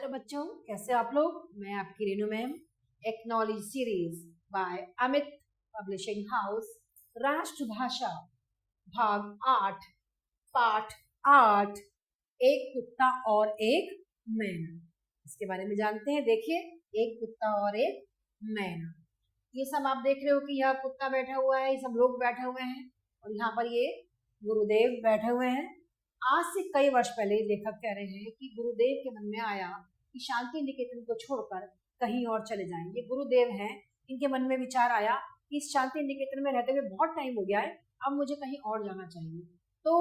बच्चों, कैसे आप लोग। मैं आपकी Renu ma'am. Acknowledge series by Amit publishing house, राष्ट्रभाषा भाग 8, पाठ 8, एक कुत्ता और एक मैना। इसके बारे में जानते हैं। देखिए, एक कुत्ता और एक मैना। ये सब आप देख रहे हो कि यह कुत्ता बैठा हुआ है, ये सब लोग बैठे हुए हैं और यहाँ पर ये गुरुदेव बैठे हुए हैं। आज से कई वर्ष पहले लेखक कह रहे हैं कि गुरुदेव के मन में आया कि शांति निकेतन को छोड़कर कहीं और चले जाएं। ये गुरुदेव हैं, इनके मन में विचार आया कि इस शांति निकेतन में रहते हुए बहुत टाइम हो गया है, अब मुझे कहीं और जाना चाहिए। तो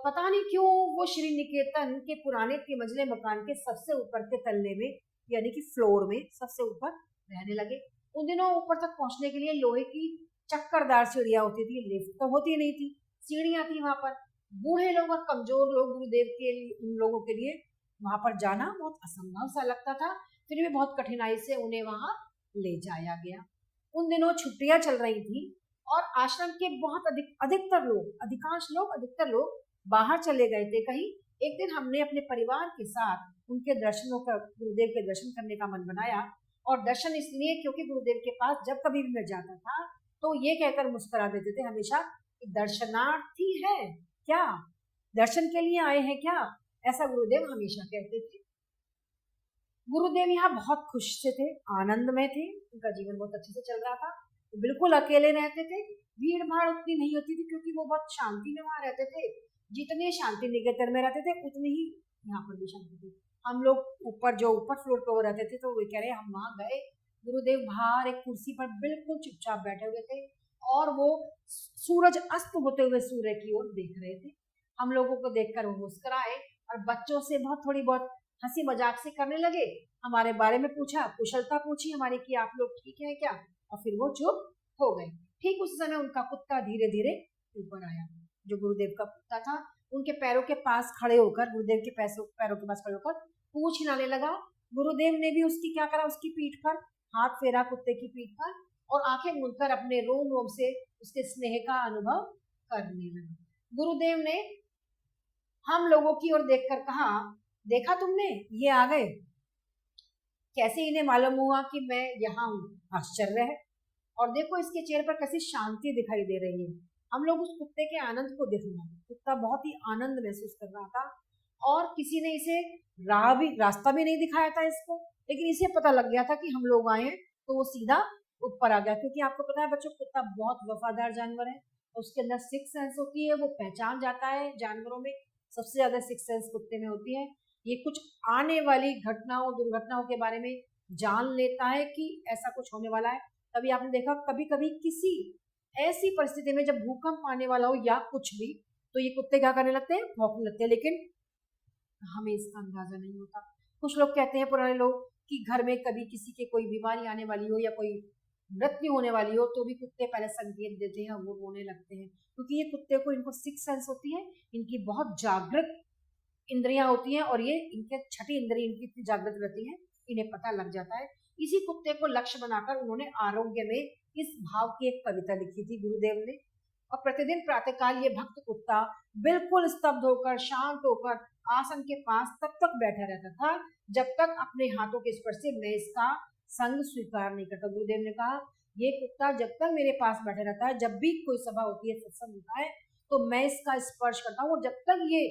पता नहीं क्यों वो श्री निकेतन के पुराने तिमंजले मकान के सबसे ऊपर के तल्ले में, यानी कि फ्लोर में सबसे ऊपर रहने लगे। उन दिनों ऊपर तक पहुंचने के लिए लोहे की चक्करदार सीढ़ियां होती थी, लिफ्ट तो होती नहीं थी, सीढ़ियां थी वहां पर। बूढ़े लोग और कमजोर लोग, गुरुदेव के उन लोगों के लिए वहां पर जाना बहुत असंभव सा लगता था। फिर भी बहुत कठिनाई से उन्हें वहां ले जाया गया। उन दिनों छुट्टियां चल रही थी और आश्रम के बहुत अधिकतर लोग बाहर चले गए थे कहीं। एक दिन हमने अपने परिवार के साथ गुरुदेव के दर्शन करने का मन बनाया। और दर्शन इसलिए क्योंकि गुरुदेव के पास जब कभी भी मैं जाता था तो ये कहकर मुस्कुरा देते थे हमेशा कि दर्शनार्थी है क्या, दर्शन के लिए आए हैं क्या, ऐसा गुरुदेव हमेशा कहते थे। गुरुदेव यहाँ बहुत खुश से थे, आनंद में थे, उनका जीवन बहुत अच्छे से चल रहा था। तो बिल्कुल अकेले रहते थे, भीड़ भाड़ उतनी नहीं होती थी क्योंकि वो बहुत शांति में वहां रहते थे। जितने शांति निकेतन में रहते थे उतनी ही यहाँ पर भी शांति थी। हम लोग ऊपर फ्लोर पे वो रहते थे, तो वो कह रहे हम वहां गए, गुरुदेव बाहर एक कुर्सी पर बिल्कुल चुपचाप बैठे हुए थे और वो सूरज अस्त होते हुए सूर्य की ओर देख रहे थे। हम लोगों को देखकर वो मुस्कुराए और बच्चों से थोड़ी बहुत हंसी मजाक से करने लगे। हमारे बारे में पूछा, कुशलता पूछी हमारी कि आप लोग ठीक हैं क्या, और फिर वो चुप हो गए। ठीक उस समय उनका कुत्ता धीरे धीरे ऊपर आया। जो गुरुदेव का कुत्ता था, उनके पैरों के पास खड़े होकर, गुरुदेव के पैरों के पास खड़े होकर पूंछ हिलाने लगा। गुरुदेव ने भी उसकी क्या करा, उसकी पीठ पर हाथ फेरा, कुत्ते की पीठ पर, और आंखें मूंदकर अपने रोम रोम से उसके स्नेह का अनुभव करने लगा। गुरुदेव ने हम लोगों की ओर देखकर कहा, देखा तुमने, ये आ गए, कैसे इन्हें मालूम हुआ कि मैं यहाँ हूँ, आश्चर्य है। और देखो इसके चेहरे पर कैसी शांति दिखाई दे रही है। हम लोग उस कुत्ते के आनंद को देख रहे हैं। कुत्ता बहुत ही आनंद महसूस कर रहा था और किसी ने इसे रास्ता भी नहीं दिखाया था इसको, लेकिन इसे पता लग गया था कि हम लोग आए हैं, तो वो सीधा ऊपर आ गया। क्योंकि आपको पता है बच्चों, कुत्ता बहुत वफादार जानवर है, उसके अंदर सिक्स सेंस होती है, वो पहचान जाता है जानवरों में। सबसे ज्यादा सिक्स सेंस कुत्ते में होती है। ये कुछ आने वाली घटनाओं, दुर्घटनाओं के बारे में जान लेता है कि ऐसा कुछ होने वाला है। कभी आपने देखा, कभी कभी किसी ऐसी परिस्थिति में जब भूकंप आने वाला हो या कुछ भी, तो ये कुत्ते क्या करने लगते हैं, भौंकने लगते हैं। लेकिन हमें इसका अंदाजा नहीं होता। कुछ लोग कहते हैं, पुराने लोग, कि घर में कभी किसी के कोई बीमारी आने वाली हो या कोई मृत्यु होने वाली हो तो भी कुत्ते पहले संकेत देते हैं, वो रोने लगते हैं, क्योंकि ये कुत्ते को, इनको सिक्स सेंस होती है, इनकी बहुत जागृत इंद्रियां होती हैं और ये इनके छठी इंद्रिय इनकी इतनी जागृत रहती है, इन्हें पता लग जाता है। इसी कुत्ते को लक्ष्य बनाकर उन्होंने आरोग्य में इस भाव की एक कविता लिखी थी गुरुदेव ने। और प्रतिदिन प्रातःकाल ये भक्त कुत्ता बिल्कुल स्तब्ध होकर, शांत होकर आसन के पास तब तक बैठा रहता था जब तक अपने हाथों के स्पर्श से मैं इसका संग स्वीकार नहीं करता। गुरुदेव ने कहा, ये कुत्ता जब तक मेरे पास बैठा रहता है, जब भी कोई सभा होती है, सत्संग होता है, तो मैं इसका स्पर्श करता हूँ। जब तक ये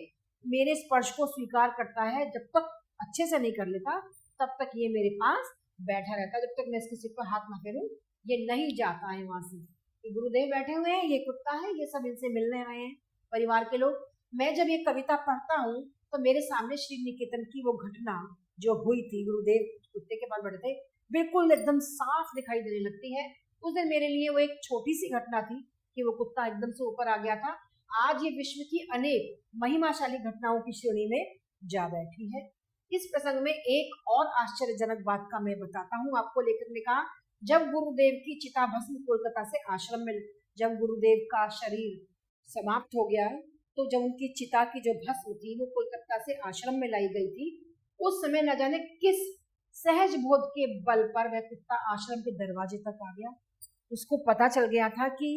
मेरे स्पर्श को स्वीकार करता है, जब तक अच्छे से नहीं कर लेता, तब तक ये मेरे पास बैठा रहता है। जब तक मैं इसके सिर पर हाथ ना फेरूं, ये नहीं जाता है वहां से। ये गुरुदेव बैठे हुए हैं, ये कुत्ता है, ये सब इनसे मिलने आए हैं, परिवार के लोग। मैं जब ये कविता पढ़ता हूँ तो मेरे सामने श्री निकेतन की वो घटना जो हुई थी, गुरुदेव कुत्ते के पास बैठे थे, बिल्कुल एकदम साफ दिखाई देने लगती है। उस दिन मेरे लिए वो एक छोटी सी घटना थी कि वो कुत्ता एकदम से ऊपर आ गया था। आज ये विश्व की अनेक महिमाशाली घटनाओं की श्रेणी में जा बैठी है। इस प्रसंग में एक और आश्चर्यजनक बात का मैं बताता हूँ आपको। लेखक ने कहा, जब गुरुदेव की चिता भस्म कोलकाता से आश्रम में, जब गुरुदेव का शरीर समाप्त हो गया, तो जब उनकी चिता की जो भस्म थी वो कोलकाता से आश्रम में लाई गई थी, उस समय न जाने किस सहज बोध के बल पर वह कुत्ता आश्रम के दरवाजे तक आ गया। उसको पता चल गया था कि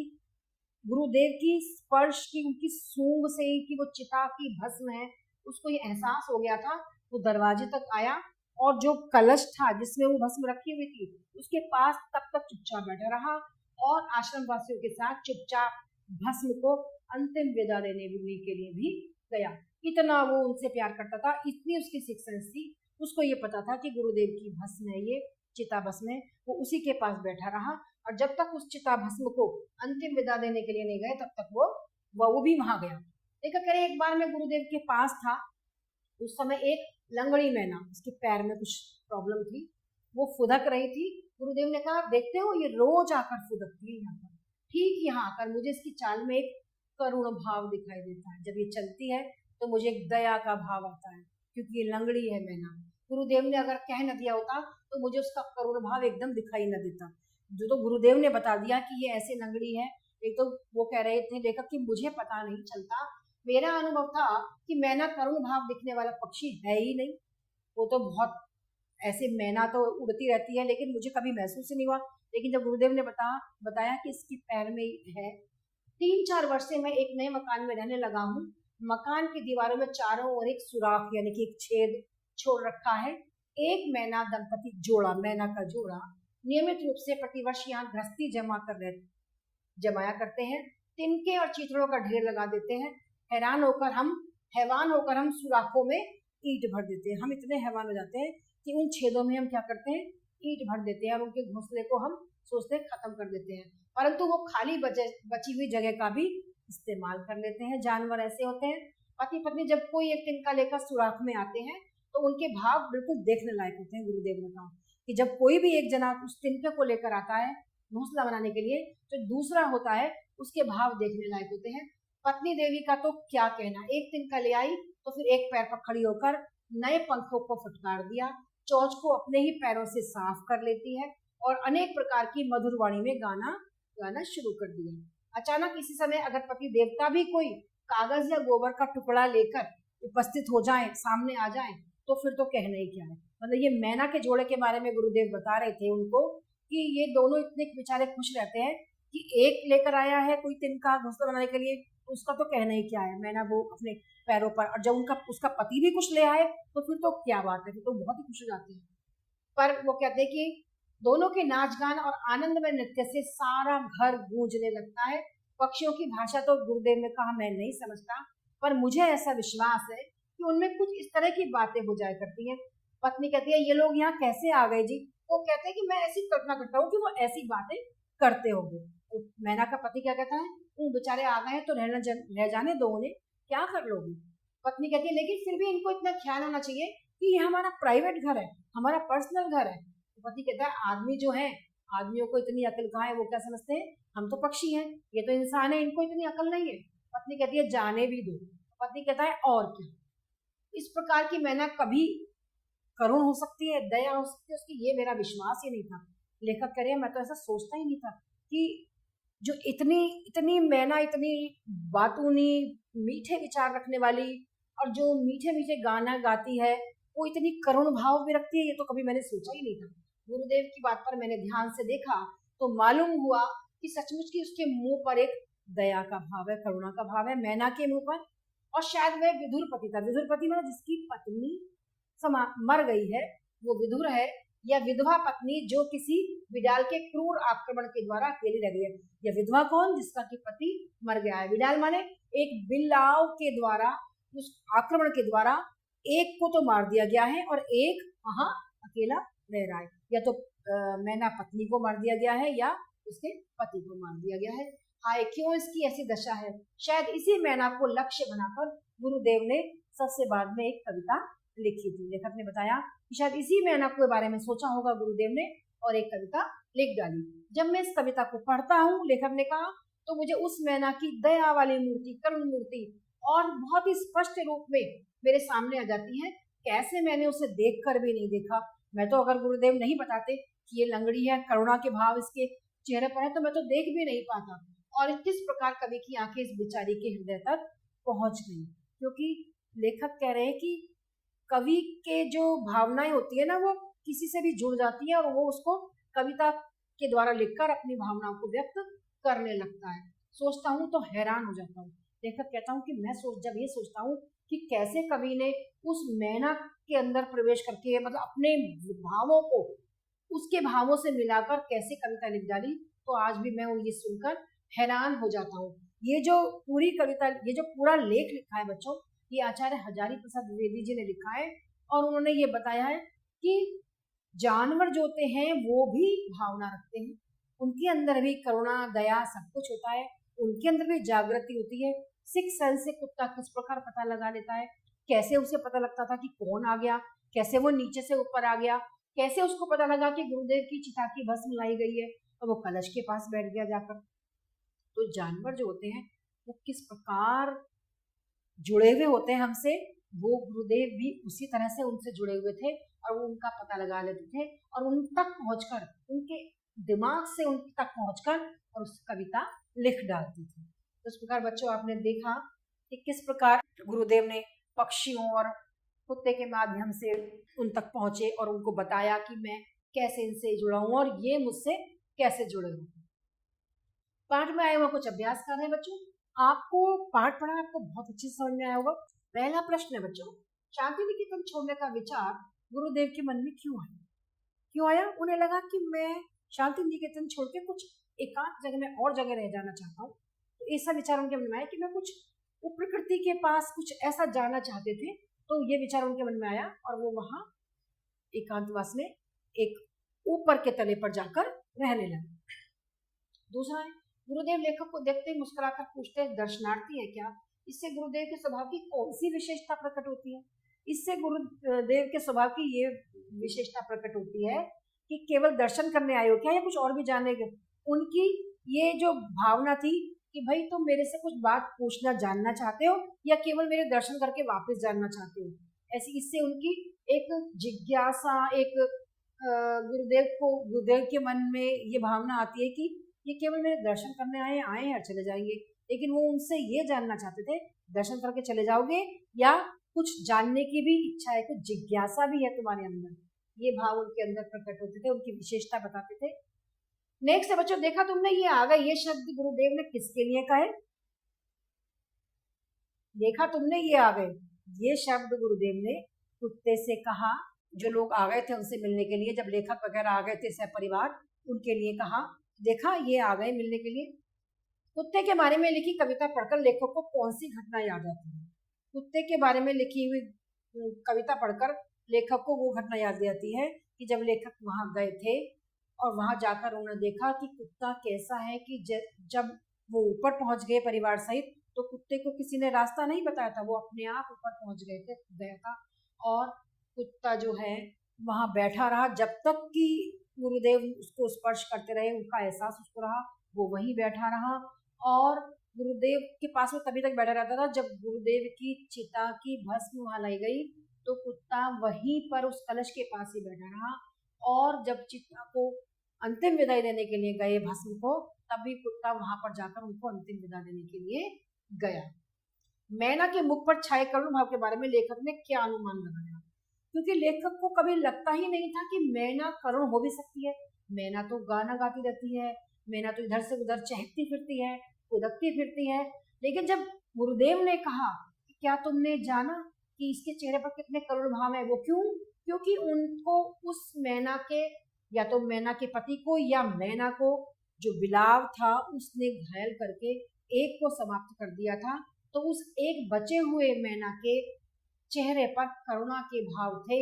गुरुदेव की स्पर्श की, उनकी सूंघ से ही कि वो चिता की भस्म है, उसको ये एहसास हो गया था वो दरवाजे तक आया और जो कलश था जिसमें वो भस्म रखी हुई थी उसके पास तब तक चुपचाप बैठा रहा और आश्रम वासियों के साथ चुपचाप भस्म को अंतिम विदा देने के लिए भी गया। इतना वो उनसे प्यार करता था, इतनी उसकी सिक्स सेंस थी, उसको ये पता था कि गुरुदेव की भस्म है, ये चिता भस्म है। वो उसी के पास बैठा रहा और जब तक उस चिता भस्म को अंतिम विदा देने के लिए नहीं गए तब तक वो भी वहां गया। देखा करे एक बार मैं गुरुदेव के पास था, उस समय एक लंगड़ी मैना, उसके पैर में कुछ प्रॉब्लम थी, वो फुदक रही थी। गुरुदेव ने कहा देखते हो ये रोज आकर फुदकती है यहाँ पर, ठीक यहाँ आकर मुझे इसकी चाल में एक करुण भाव दिखाई देता है, जब ये चलती है तो मुझे एक दया का भाव आता है क्योंकि ये लंगड़ी है मैना। गुरुदेव ने अगर कह न दिया होता तो मुझे उसका करुण भाव एकदम दिखाई न देता, जो तो गुरुदेव ने बता दिया कि ये ऐसे लंगड़ी है। एक तो वो कह रहे थे लेखक कि मुझे पता नहीं चलता, मेरा अनुभव था कि मैना करुण भाव दिखने वाला पक्षी है ही नहीं, वो तो बहुत ऐसे मैना तो उड़ती रहती है लेकिन मुझे कभी महसूस ही नहीं हुआ। लेकिन जब गुरुदेव ने बताया कि इसके पैर में है, 3-4 वर्ष से मैं एक नए मकान में रहने लगा हूँ, मकान की दीवारों में चारों ओर एक सुराख यानी कि एक छेद छोड़ रखा है। एक मैना दंपति जोड़ा, मैना का जोड़ा नियमित रूप से प्रतिवर्ष यहाँ गृहस्थी जमाया करते हैं, तिनके और चीथड़ों का ढेर लगा देते हैं। हैवान होकर हम सुराखों में ईंट भर देते हैं। हम इतने हैवान हो जाते हैं कि उन छेदों में हम क्या करते हैं, ईंट भर देते हैं और उनके घोंसले को हम सोचते हैं खत्म कर देते हैं, परंतु वो खाली बची हुई जगह का भी इस्तेमाल कर लेते हैं। जानवर ऐसे होते हैं, पति पत्नी जब कोई एक तिनका लेकर सुराख में आते हैं तो उनके भाव बिल्कुल देखने लायक होते हैं। गुरुदेव ने कहा कि जब कोई भी एक जना उस तिनके को लेकर आता है घोंसला बनाने के लिए, तो दूसरा होता है उसके भाव देखने लायक होते हैं। पत्नी देवी का तो क्या कहना, एक तिनका ले आई तो फिर एक पैर पर खड़ी होकर नए पंखों को फटकार दिया, चोंच को अपने ही पैरों से साफ कर लेती है और अनेक प्रकार की मधुर वाणी में गाना शुरू कर दिया। अचानक इसी समय अगर पति देवता भी कोई कागज या गोबर का टुकड़ा लेकर उपस्थित हो जाए, सामने आ जाए, तो फिर तो कहना ही क्या है। मतलब ये मैना के जोड़े के बारे में गुरुदेव बता रहे थे उनको कि ये दोनों इतने बेचारे खुश रहते हैं कि एक लेकर आया है कोई तिनका घोंसला बनाने के लिए, उसका तो कहना ही क्या है। मैना वो अपने पैरों पर, और जब उसका पति भी कुछ ले आए तो फिर तो क्या बात है, फिर तो बहुत ही खुश हो जाती है। पर वो कहते हैं कि दोनों के नाच गान और आनंद में नृत्य से सारा घर गूंजने लगता है। पक्षियों की भाषा तो गुरुदेव ने कहा मैं नहीं समझता, पर मुझे ऐसा विश्वास है कि उनमें कुछ इस तरह की बातें हो जाया करती हैं। पत्नी कहती है ये लोग यहाँ कैसे आ गए जी? वो कहते हैं कि मैं ऐसी कल्पना करता हूँ कि वो ऐसी बातें करते होंगे। तो मैना का पति क्या कहता है, वो बेचारे आ गए हैं तो रह जाने दो उन्हें, क्या कर लोगी? पत्नी कहती है लेकिन फिर भी इनको इतना ख्याल होना चाहिए कि ये हमारा प्राइवेट घर है, हमारा पर्सनल घर है। तो पति कहता है आदमी जो है, आदमियों को इतनी अकल कहाँ है, वो क्या समझते हैं हम तो पक्षी हैं, ये तो इंसान है, इनको इतनी अकल नहीं है। पत्नी कहती है जाने भी दो। पति कहता है और क्या? इस प्रकार की मैना कभी करुण हो सकती है, दया हो सकती है उसकी, ये मेरा विश्वास ही नहीं था। लेखक कह रहे हैं मैं तो ऐसा सोचता ही नहीं था कि जो इतनी मैना, इतनी बातूनी, मीठे विचार रखने वाली और जो मीठे मीठे गाना गाती है, वो इतनी करुण भाव भी रखती है, ये तो कभी मैंने सोचा ही नहीं था। गुरुदेव की बात पर मैंने ध्यान से देखा तो मालूम हुआ कि सचमुच की उसके मुंह पर एक दया का भाव है, करुणा का भाव है मैना के मुंह पर। और शायद वह विदुरपति था। विदुरपति मतलब जिसकी पत्नी मर गई है, वो विदुर है, या विधवा पत्नी जो किसी विडाल के क्रूर आक्रमण के द्वारा अकेली रह गई है। या विधवा कौन? जिसका कि पति मर गया है। विडाल माने एक बिल्लाव के द्वारा, उस आक्रमण के द्वारा एक को तो मार दिया गया है और एक वहां अकेला रह रहा है। या तो मैना पत्नी को मार दिया गया है या उसके पति को मार दिया गया है। हाय क्यों इसकी ऐसी दशा है? शायद इसी मैना को लक्ष्य बनाकर गुरुदेव ने सबसे बाद में एक कविता लिखी थी। लेखक ने बताया कि शायद इसी मैना के बारे में सोचा होगा गुरुदेव ने और एक कविता लिख डाली। जब मैं इस कविता को पढ़ता हूँ, लेखक ने कहा, तो मुझे उस मैना की दया वाली मूर्ति, करुण मूर्ति और बहुत ही स्पष्ट रूप में मेरे सामने आ जाती है। कैसे मैंने उसे देखकर भी नहीं देखा। मैं तो अगर गुरुदेव नहीं बताते कि ये लंगड़ी है, करुणा के भाव इसके चेहरे पर है, तो मैं तो देख भी नहीं पाता। और किस प्रकार कवि की आंखें इस बेचारी के हृदय तक पहुंच गई, क्योंकि लेखक कह रहे हैं कि कवि के जो भावनाएं होती है ना, वो किसी से भी जुड़ जाती है और वो उसको कविता के द्वारा लिखकर अपनी भावनाओं को व्यक्त करने लगता है। सोचता हूँ तो हैरान हो जाता हूँ। लेखक कहता हूँ कि मैं जब ये सोचता हूँ कि कैसे कवि ने उस मैना के अंदर प्रवेश करके मतलब अपने भावों को उसके भावों से मिलाकर कैसे कविता लिख डाली। तो आज भी मैं ये सुनकर हैरान हो जाता हूँ। ये जो पूरी कविता, ये जो पूरा लेख लिखा है बच्चों, ये आचार्य हजारी प्रसाद द्विवेदी जी ने लिखा है और उन्होंने ये बताया है कि जानवर जो होते हैं वो भी भावना रखते हैं, उनके अंदर भी करुणा दया सब कुछ होता है, उनके अंदर भी जागृति होती है। सिक्स सेंस से कुत्ता किस प्रकार पता लगा लेता है, कैसे उसे पता लगता था कि कौन आ गया, कैसे वो नीचे से ऊपर आ गया, कैसे उसको पता लगा कि गुरुदेव की चिता की भस्म लाई गई है और वो कलश के पास बैठ गया जाकर। तो जानवर जो होते हैं वो किस प्रकार जुड़े हुए होते हैं हमसे, वो गुरुदेव भी उसी तरह से उनसे जुड़े हुए थे और वो उनका पता लगा लेते थे और उन तक पहुंचकर, उनके दिमाग से उन तक पहुंचकर और उस कविता लिख डालती थी। तो इस प्रकार बच्चों आपने देखा कि किस प्रकार गुरुदेव ने पक्षियों और कुत्ते के माध्यम से उन तक पहुंचे और उनको बताया कि मैं कैसे इनसे जुड़ा हूं और ये मुझसे कैसे जुड़े हुए। पाठ में आए हुआ कुछ अभ्यास कर रहे हैं बच्चों। आपको पाठ पढ़ा आपको बहुत अच्छे से समझ में आया होगा। पहला प्रश्न है बच्चों, शांति निकेतन छोड़ने का विचार गुरुदेव के मन में क्यों आया? क्यों आया? उन्हें लगा कि मैं शांति निकेतन छोड़ के कुछ एकांत जगह में और जगह रह जाना चाहता हूँ। तो ऐसा विचार उनके मन में आया कि मैं कुछ प्रकृति के पास कुछ ऐसा जाना चाहते थे। तो ये विचार उनके मन में आया और वो वहां एकांतवास में एक ऊपर के तले पर जाकर रहने लगे। दूसरा है, गुरुदेव लेखक को देखते ही मुस्कुराकर पूछते हैं दर्शनार्थी है क्या? इससे गुरुदेव के स्वभाव की कौन सी विशेषता प्रकट होती है? इससे गुरुदेव के स्वभाव की ये विशेषता प्रकट होती है कि केवल दर्शन करने आए हो क्या या कुछ और भी जानेंगे? उनकी ये जो भावना थी कि भाई तुम मेरे से कुछ बात पूछना जानना चाहते हो या केवल मेरे दर्शन करके वापस जानना चाहते हो, ऐसी इससे उनकी एक जिज्ञासा, एक गुरुदेव के मन में ये भावना आती है कि ये केवल मेरे दर्शन करने आए और चले जाएंगे। लेकिन वो उनसे ये जानना चाहते थे दर्शन करके चले जाओगे या कुछ जानने की भी इच्छा है, कुछ जिज्ञासा भी है तुम्हारे अंदर, ये भाव उनके अंदर प्रकट होते थे, उनकी विशेषता बताते थे। नेक्स्ट है बच्चों, देखा तुमने ये आ गए, ये शब्द गुरुदेव ने किसके लिए कहे? देखा तुमने ये आ गए, ये शब्द गुरुदेव ने कुत्ते से कहा। जो लोग आ गए थे उनसे मिलने के लिए, जब लेखक वगैरह आ गए थे सपरिवार, उनके लिए कहा। देखा ये आ गए मिलने के लिए। कुत्ते के बारे में लिखी कविता पढ़कर लेखक को कौन सी घटना याद आती है? कुत्ते के बारे में लिखी हुई कविता पढ़कर लेखक को वो घटना याद आती है कि जब लेखक वहां गए थे और वहां जाकर उन्होंने देखा कि कुत्ता कैसा है, कि जब वो ऊपर पहुंच गए परिवार सहित तो कुत्ते को किसी ने रास्ता नहीं बताया था, वो अपने आप ऊपर पहुंच गया था और कुत्ता जो है वहां बैठा रहा जब तक कि गुरुदेव उसको स्पर्श करते रहे, उनका एहसास उसको रहा, वो वहीं बैठा रहा और गुरुदेव के पास में तभी तक बैठा रहता था जब गुरुदेव की चिता की भस्म वहां लाई गई तो कुत्ता वहीं पर उस कलश के पास ही बैठा रहा और जब चिता को अंतिम विदाई देने के लिए गए भस्म को, तभी कुत्ता वहां पर जाकर उनको अंतिम विदा देने के लिए गया। मैना के मुख पर छाए करुण भाव के बारे में लेखक ने क्या अनुमान लगाया? क्योंकि लेखक को कभी लगता ही नहीं था कि मैना करुण हो भी सकती है। मैना तो गाना गाती रहती है, मैना तो इधर से उधर चहकती फिरती है, उदकती फिरती है, लेकिन जब गुरुदेव ने कहा कि क्या तुमने जाना कि इसके चेहरे पर कितने करुण भाव है, वो क्यों? क्योंकि उनको उस मैना के, या तो मैना के पति को या मैना को जो बिलाव था उसने घायल करके एक को समाप्त कर दिया था, तो उस एक बचे हुए मैना के चेहरे पर करुणा के भाव थे।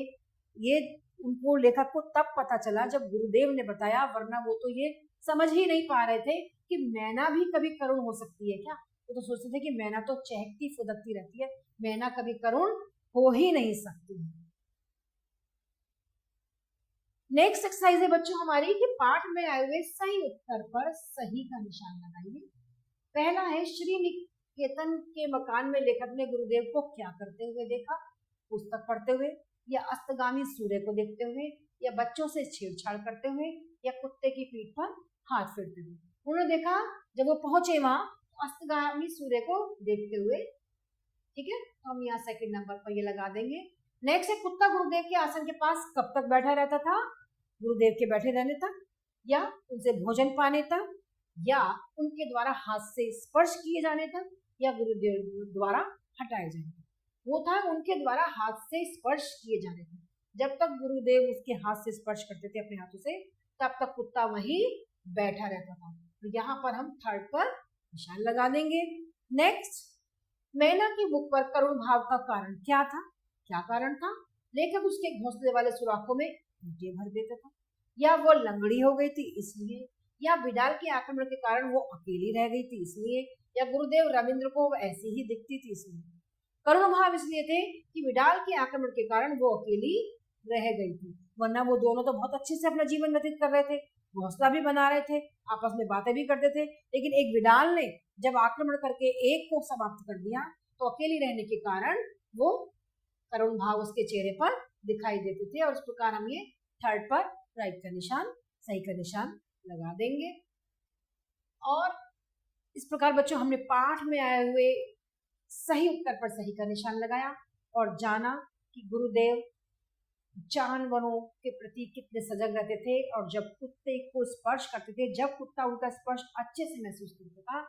ये उनको लेखक को तब पता चला जब गुरुदेव ने बताया, वरना वो तो ये समझ ही नहीं पा रहे थे कि मैना भी कभी करुण हो सकती है क्या। वो तो सोचते थे कि मैना तो चहकती फुदकती रहती है, मैना कभी करुण हो ही नहीं सकती। नेक्स्ट एक्सरसाइज है बच्चों हमारी कि पाठ में आए हुए सही उत्तर पर सही का निशान लगाइए। पहला है, श्री निकेतन के मकान में लेखक ने गुरुदेव को क्या करते हुए देखा? पुस्तक पढ़ते हुए, या अस्तगामी सूर्य को देखते हुए, या बच्चों से छेड़छाड़ करते हुए, या कुत्ते की पीठ पर हाथ फेरते हुए। उन्होंने देखा जब वो पहुंचे वहां अस्तगामी सूर्य को देखते हुए। ठीक है, तो हम यहाँ सेकंड नंबर पर ये लगा देंगे। नेक्स्ट है, कुत्ता गुरुदेव के आसन के पास कब तक बैठा रहता था? गुरुदेव के बैठे रहने तक, या उनसे भोजन पाने तक, या उनके द्वारा हाथ से स्पर्श किए जाने तक, या गुरुदेव द्वारा हटाए जाने तक। वो था उनके द्वारा हाथ से स्पर्श किए जा रहे थे। जब तक गुरुदेव उसके हाथ से स्पर्श करते थे अपने हाथों से, तब तक कुत्ता वहीं बैठा रहता था। तो यहाँ पर हम थर्ड पर निशान लगा देंगे। नेक्स्ट, मैना की बुक पर करुण भाव का कारण क्या था? क्या कारण था? लेखक उसके घोंसले वाले सुराखों में ईंटें भर देता था, या वो लंगड़ी हो गई थी इसलिए, या बिडाल के आक्रमण के कारण वो अकेली रह गई थी इसलिए, या गुरुदेव रविंद्र को वो ऐसी ही दिखती थी इसलिए। करुण भाव इसलिए थे कि विडाल के आक्रमण के कारण वो अकेली रह गई थी, वरना वो दोनों तो बहुत अच्छे से अपना जीवन व्यतीत कर रहे थे, घोंसला भी बना रहे थे, आपस में बातें भी करते थे। लेकिन एक विडाल ने जब आक्रमण करके एक को समाप्त कर दिया, तो अकेली रहने के कारण वो करुण भाव उसके चेहरे पर दिखाई देते थे। और इस प्रकार हम ये थर्ड पर राइट का निशान, सही का निशान लगा देंगे। और इस प्रकार बच्चों हमने पाठ में आए हुए सही उत्तर पर सही का निशान लगाया और जाना कि गुरुदेव जानवरों के प्रति कितने सजग रहते थे, और जब कुत्ते को स्पर्श करते थे, जब कुत्ता उनका स्पर्श अच्छे से महसूस करता था,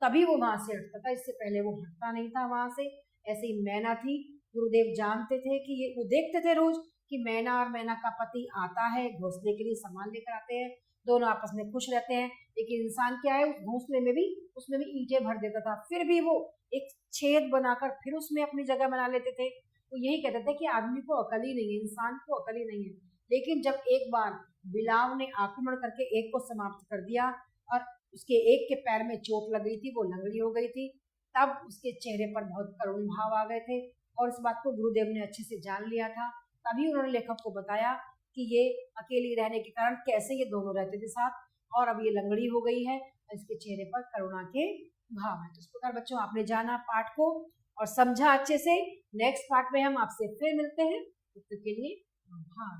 तभी वो वहां से हटता था, इससे पहले वो हटता नहीं था वहां से। ऐसे ही मैना थी, गुरुदेव जानते थे कि ये, वो देखते थे रोज कि मैना और मैना का पति आता है, घोंसले के लिए सामान लेकर आते हैं, दोनों आपस में खुश रहते हैं। लेकिन इंसान क्या है, उस घोंसले में भी, उसमें भी ईंटें भर देता था, फिर भी वो एक छेद बनाकर फिर उसमें अपनी जगह बना लेते थे। तो यही कहते थे कि आदमी को अकल ही नहीं है, इंसान को अकल ही नहीं है। लेकिन जब एक बार बिलाव ने आक्रमण करके एक को समाप्त कर दिया और उसके एक के पैर में चोट लग गई थी, वो लंगड़ी हो गई थी, तब उसके चेहरे पर बहुत करुण भाव आ गए थे। और इस बात को गुरुदेव ने अच्छे से जान लिया था, तभी उन्होंने लेखक को बताया कि ये अकेली रहने के कारण कैसे ये दोनों रहते थे साथ, और अब ये लंगड़ी हो गई है, इसके चेहरे पर करुणा के भाव है। तो इस प्रकार बच्चों आपने जाना पाठ को और समझा अच्छे से। नेक्स्ट पार्ट में हम आपसे फिर मिलते हैं, तब तक के लिए आभार।